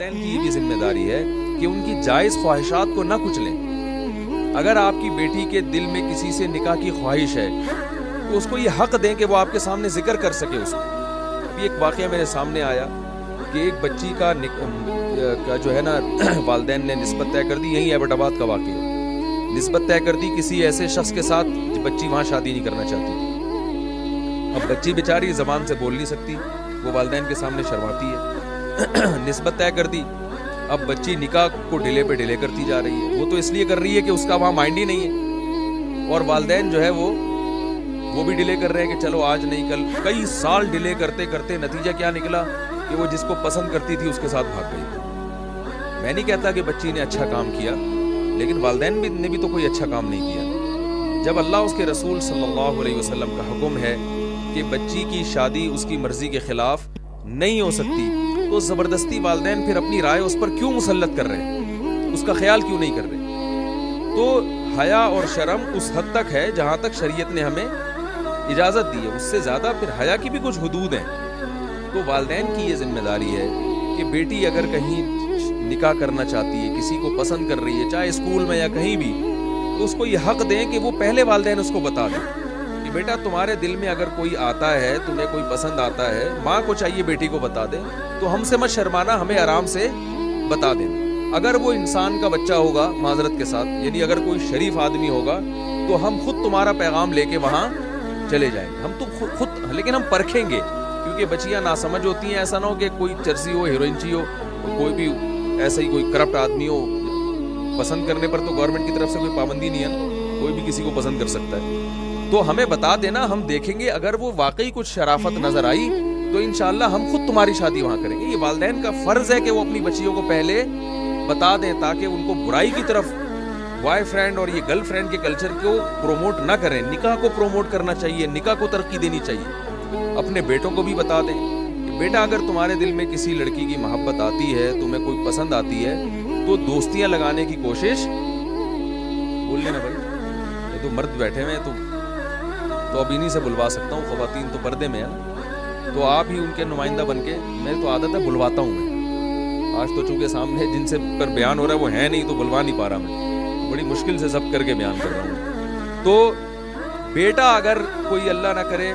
والدین کی یہ بھی ذمہ داری ہے کہ ان کی جائز خواہشات کو نہ کچلیں. اگر آپ کی بیٹی کے دل میں کسی سے نکاح کی خواہش ہے تو اس کو یہ حق دیں کہ وہ آپ کے سامنے ذکر کر سکے اس کو. ابھی ایک واقعہ میرے سامنے آیا کہ ایک بچی کا جو ہے نا والدین نے نسبت طے کر دی. یہی ایبٹ آباد کا واقعہ ہے. نسبت طے کر دی کسی ایسے شخص کے ساتھ بچی وہاں شادی نہیں کرنا چاہتی. اب بچی بیچاری زبان سے بول نہیں سکتی, وہ والدین کے سامنے شرماتی ہے. نسبت طے کر دی, اب بچی نکاح کو ڈیلے پہ ڈیلے کرتی جا رہی ہے. وہ تو اس لیے کر رہی ہے کہ اس کا وہاں مائنڈ ہی نہیں ہے, اور والدین جو ہے وہ بھی ڈیلے کر رہے ہیں کہ چلو آج نہیں کل. کئی سال ڈیلے کرتے کرتے نتیجہ کیا نکلا کہ وہ جس کو پسند کرتی تھی اس کے ساتھ بھاگ گئی. میں نہیں کہتا کہ بچی نے اچھا کام کیا, لیکن والدین نے بھی تو کوئی اچھا کام نہیں کیا. جب اللہ اس کے رسول صلی اللہ علیہ وسلم کا حکم ہے کہ بچی کی شادی اس کی مرضی کے خلاف نہیں ہو سکتی, تو زبردستی والدین پھر اپنی رائے اس پر کیوں مسلط کر رہے ہیں, اس کا خیال کیوں نہیں کر رہے؟ تو حیا اور شرم اس حد تک ہے جہاں تک شریعت نے ہمیں اجازت دی ہے, اس سے زیادہ پھر حیا کی بھی کچھ حدود ہیں. تو والدین کی یہ ذمہ داری ہے کہ بیٹی اگر کہیں نکاح کرنا چاہتی ہے, کسی کو پسند کر رہی ہے, چاہے اسکول میں یا کہیں بھی, تو اس کو یہ حق دیں کہ وہ پہلے والدین اس کو بتا دیں کہ بیٹا تمہارے دل میں اگر کوئی آتا ہے, تمہیں کوئی پسند آتا ہے, ماں کو چاہیے بیٹی کو بتا دیں, تو ہم سے مت شرمانا, ہمیں آرام سے بتا دیں. اگر وہ انسان کا بچہ ہوگا معذرت کے ساتھ, یعنی اگر کوئی شریف آدمی ہوگا, تو ہم خود تمہارا پیغام لے کے وہاں چلے جائیں گے. ہم تو خود, لیکن ہم پرکھیں گے, کیونکہ بچیاں ناسمجھ ہوتی ہیں. ایسا نہ ہو کہ کوئی چرسی ہو, ہیروئنچی ہو, کوئی بھی ایسا ہی کوئی کرپٹ آدمی ہو. پسند کرنے پر تو گورنمنٹ کی طرف سے کوئی پابندی نہیں ہے, کوئی بھی کسی کو پسند کر سکتا ہے. تو ہمیں بتا دینا, ہم دیکھیں گے. اگر وہ واقعی کچھ شرافت نظر آئی تو انشاءاللہ ہم خود تمہاری شادی وہاں کریں گے. یہ والدین کا فرض ہے کہ وہ اپنی بچیوں کو پہلے بتا دیں, تاکہ ان کو برائی کی طرف, بوائے فرینڈ اور یہ گرل فرینڈ کے کلچر کو پروموٹ نہ کریں. نکاح کو پروموٹ کرنا چاہیے, نکاح کو ترقی دینی چاہیے. اپنے بیٹوں کو بھی بتا دیں کہ بیٹا اگر تمہارے دل میں کسی لڑکی کی محبت آتی ہے, تمہیں کوئی پسند آتی ہے, تو دوستیاں لگانے کی کوشش, بول لینا بھائی, یہ تو مرد بیٹھے ہوئے ہیں تو اب انہیں سے بلوا سکتا ہوں, خواتین تو پردے میں ہے نا, تو آپ ہی ان کے نمائندہ بن کے, میں تو عادت ہے بلواتا ہوں میں. آج تو چونکہ سامنے جن سے پر بیان ہو رہا ہے وہ ہے نہیں, تو بلوا نہیں پا رہا میں, بڑی مشکل سے ضبط کر کے بیان کر رہا ہوں. تو بیٹا اگر کوئی اللہ نہ کرے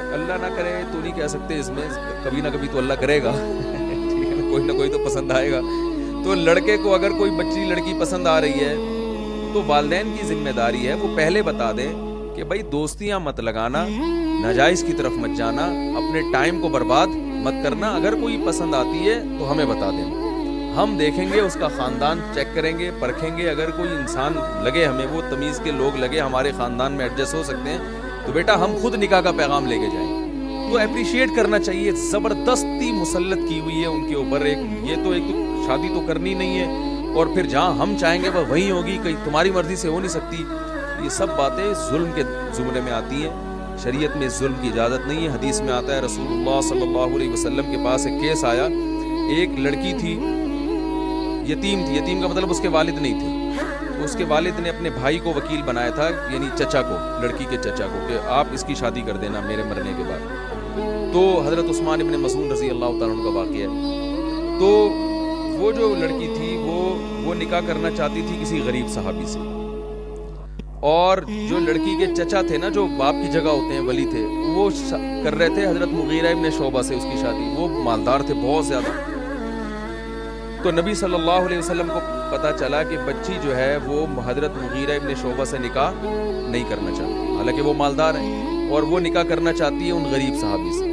تو نہیں کہہ سکتے اس میں, کبھی نہ کبھی تو اللہ کرے گا, ٹھیک ہے نا, کوئی نہ کوئی تو پسند آئے گا. تو لڑکے کو اگر کوئی بچی لڑکی پسند آ رہی ہے, تو والدین کی ذمہ داری ہے وہ پہلے بتا دیں کہ بھائی دوستیاں مت لگانا, ناجائز کی طرف مت جانا, اپنے ٹائم کو برباد مت کرنا. اگر کوئی پسند آتی ہے تو ہمیں بتا دیں, ہم دیکھیں گے, اس کا خاندان چیک کریں گے, پرکھیں گے. اگر کوئی انسان لگے ہمیں, وہ تمیز کے لوگ لگے, ہمارے خاندان میں ایڈجسٹ ہو سکتے ہیں, تو بیٹا ہم خود نکاح کا پیغام لے کے جائیں. تو اپریشیٹ کرنا چاہیے. زبردستی مسلط کی ہوئی ہے ان کے اوپر, یہ تو ایک تو شادی تو کرنی نہیں ہے, اور پھر جہاں ہم چاہیں گے وہ وہیں ہوگی, کہیں تمہاری مرضی سے ہو نہیں سکتی. یہ سب باتیں ظلم کے زمرے میں آتی ہیں. شریعت میں ظلم کی اجازت نہیں ہے. حدیث میں آتا ہے رسول اللہ صلی اللہ علیہ وسلم کے پاس ایک کیس آیا. ایک لڑکی تھی, یتیم تھی. یتیم کا مطلب اس کے والد نہیں تھے, تو اس کے والد نے اپنے بھائی کو وکیل بنایا تھا, یعنی چچا کو, لڑکی کے چچا کو, کہ آپ اس کی شادی کر دینا میرے مرنے کے بعد. تو حضرت عثمان ابن مظعون رضی اللہ تعالیٰ عنہ کا واقعہ ہے. تو وہ جو لڑکی تھی وہ نکاح کرنا چاہتی تھی کسی غریب صحابی سے, اور جو لڑکی کے چچا تھے نا, جو باپ کی جگہ ہوتے ہیں, ولی تھے, وہ کر رہے تھے حضرت مغیرہ ابن شعبہ سے اس کی شادی. وہ مالدار تھے بہت زیادہ. تو نبی صلی اللہ علیہ وسلم کو پتہ چلا کہ بچی جو ہے وہ حضرت مغیرہ ابن شعبہ سے نکاح نہیں کرنا چاہتی, حالانکہ وہ مالدار ہیں, اور وہ نکاح کرنا چاہتی ہے ان غریب صحابی سے.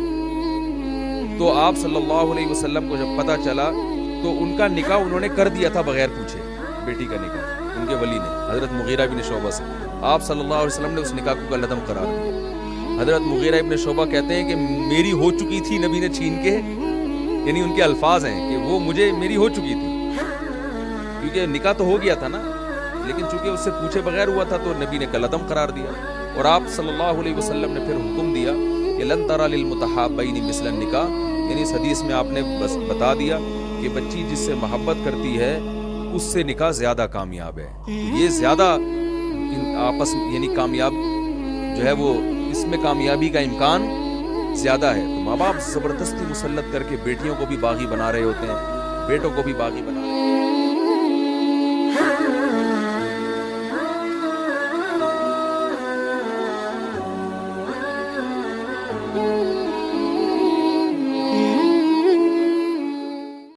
تو آپ صلی اللہ علیہ وسلم کو جب پتہ چلا تو ان کا نکاح انہوں نے کر دیا تھا بغیر پوچھے. بیٹی کا نکاح ان کے ولی نے حضرت مغیرہ ابن شعبہ سے, آپ صلی اللہ علیہ وسلم نے اس نکاح کو کالعدم قرار دیا. حضرت مغیرہ ابن شعبہ کہتے ہیں کہ میری ہو چکی تھی, نبی نے چھین کے, یعنی ان کے الفاظ ہیں کہ وہ میری ہو چکی تھی, کیونکہ نکاح تو ہو گیا تھا نا, لیکن چونکہ اس سے پوچھے بغیر ہوا تھا تو نبی نے کالعدم قرار دیا. اور آپ صلی اللہ علیہ وسلم نے پھر حکم دیا کہ لن ترى للمتحابین مثل النکاح, یعنی اس حدیث میں آپ نے بس بتا دیا کہ بچی جس سے محبت کرتی ہے اس سے نکاح زیادہ کامیاب ہے. یہ زیادہ آپس یعنی کامیاب جو ہے وہ, اس میں کامیابی کا امکان زیادہ ہے. تو ماں باپ زبردستی مسلط کر کے بیٹیوں کو بھی باغی بنا رہے ہوتے ہیں, بیٹوں کو بھی باغی بنا لیں.